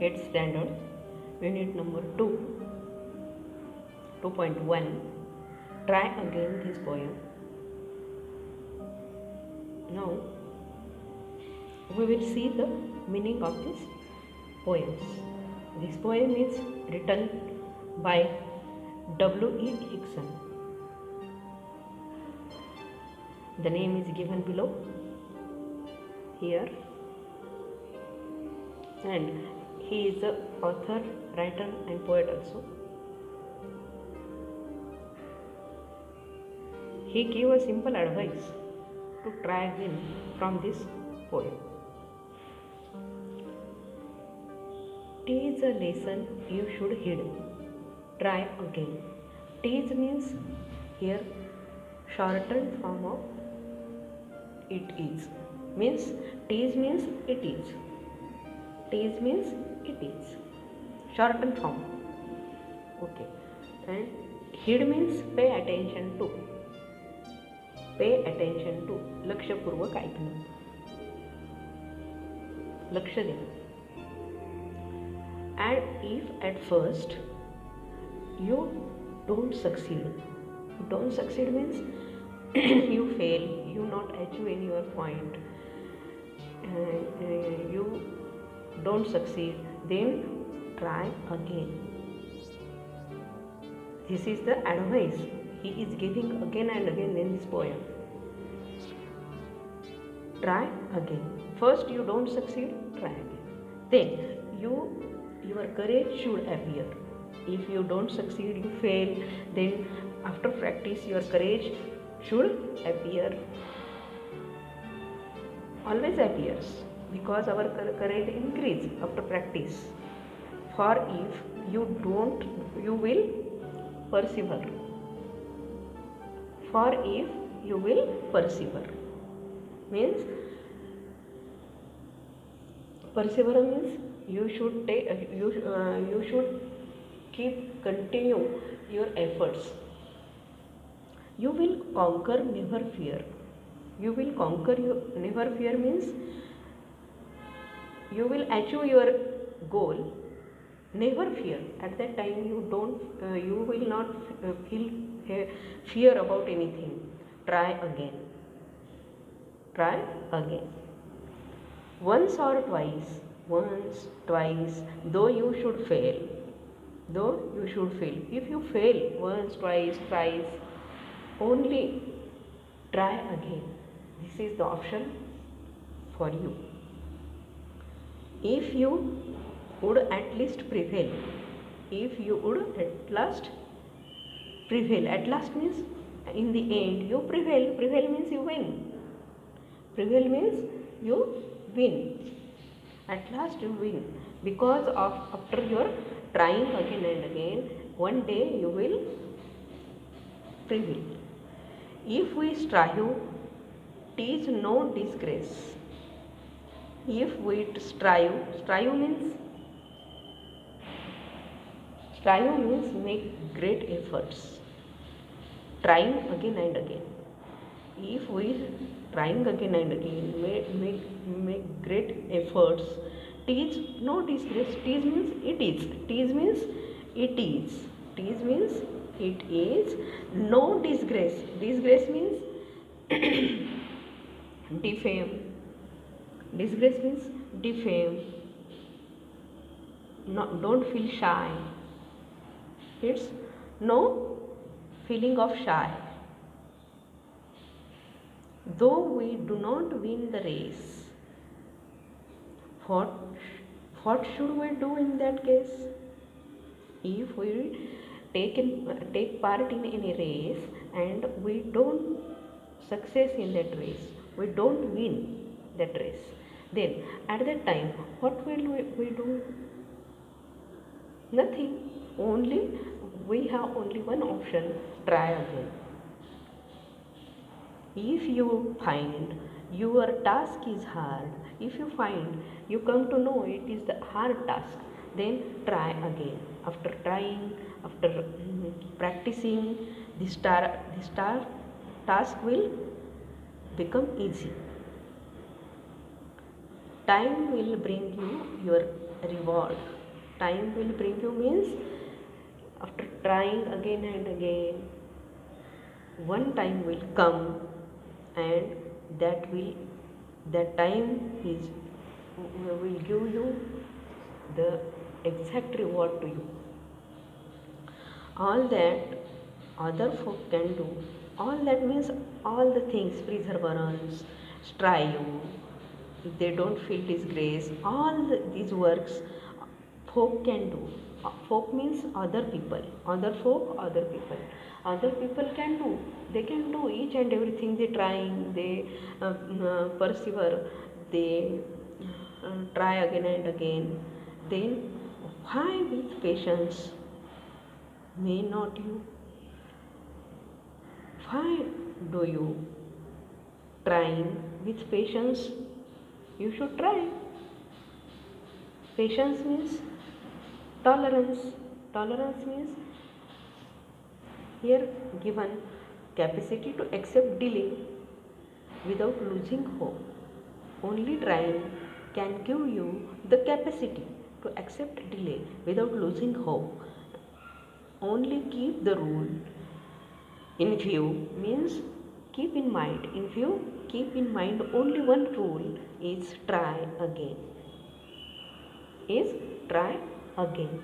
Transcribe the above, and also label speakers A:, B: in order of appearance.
A: 8th standard, unit number 2, 2.1. Try again this poem. Now we will see the meaning of these poems. This poem is written by W.E. Hickson. The name is given below here, and he is the author, writer and poet also. He gave a simple advice to try again from this poem. Teach a lesson you should heed. Try again. Teach means here shortened form of it is. Means teach means it is. Teach means it is. Shortened form. Okay. And heed means pay attention to. Pay attention to. लक्षपूर्वक ऐकणं. लक्ष देणं. And if at first you don't succeed means you fail, you not achieve any your point, you don't succeed, then try again. This is the advice he is giving again and again in this poem. Try again. First you don't succeed, try again. Then your courage should appear. If you don't succeed, you fail, then after practice your courage should appear. Always appears, because our courage increase after practice. For if you don't, you will persevere. For if you will persevere means persevere means you should take you should continue your efforts. You will conquer, never fear. You will conquer, you never fear means you will achieve your goal, never fear. At that time you will not feel fear about anything. Try again. Try again. Once or twice, though you should fail. If you fail once, twice, thrice, only try again. This is the option for you. If you would at least prevail. If you would at last prevail. At last means in the end you prevail. Prevail means you win. Prevail means you win. At last you win. Because of after your trying again and again, one day you will prevail. If we strive, teach no disgrace. If we strive means make great efforts. Trying again and again. If we trying again and again, make great efforts. Teach no disgrace. Teach means it is. Teach means it is. Teach means it is. No disgrace. Disgrace means defame. Disgrace means defame. No, don't feel shy. It's no feeling of shy. Though we do not win the race, what should we do in that case? If we take part in any race and we don't success in that race, we don't win that race, then at that time what will we do? Nothing. We have only one option: try again. If you find your task is hard, if you find you come to know it is the hard task, then try again. After trying, after practicing, this task will become easy. Time will bring you your reward. Time will bring you means after trying again and again, one time will come, and that time is will give you the exact reward to you. All that other folk can do, all that means all the things perseverance, strive, if they don't feel disgrace, all these works folk can do. Folk means other people, other folk, other people. Other people can do, they can do each and everything, they trying, they persevere, they try again and again. Then why with patience may not you? Why do you trying with patience? You should try. Patience means tolerance. Tolerance means here given capacity to accept delay without losing hope. Only trying can give you the capacity to accept delay without losing hope. Only keep the rule in view means keep in mind. In view, keep in mind only one rule is try again. Is try again.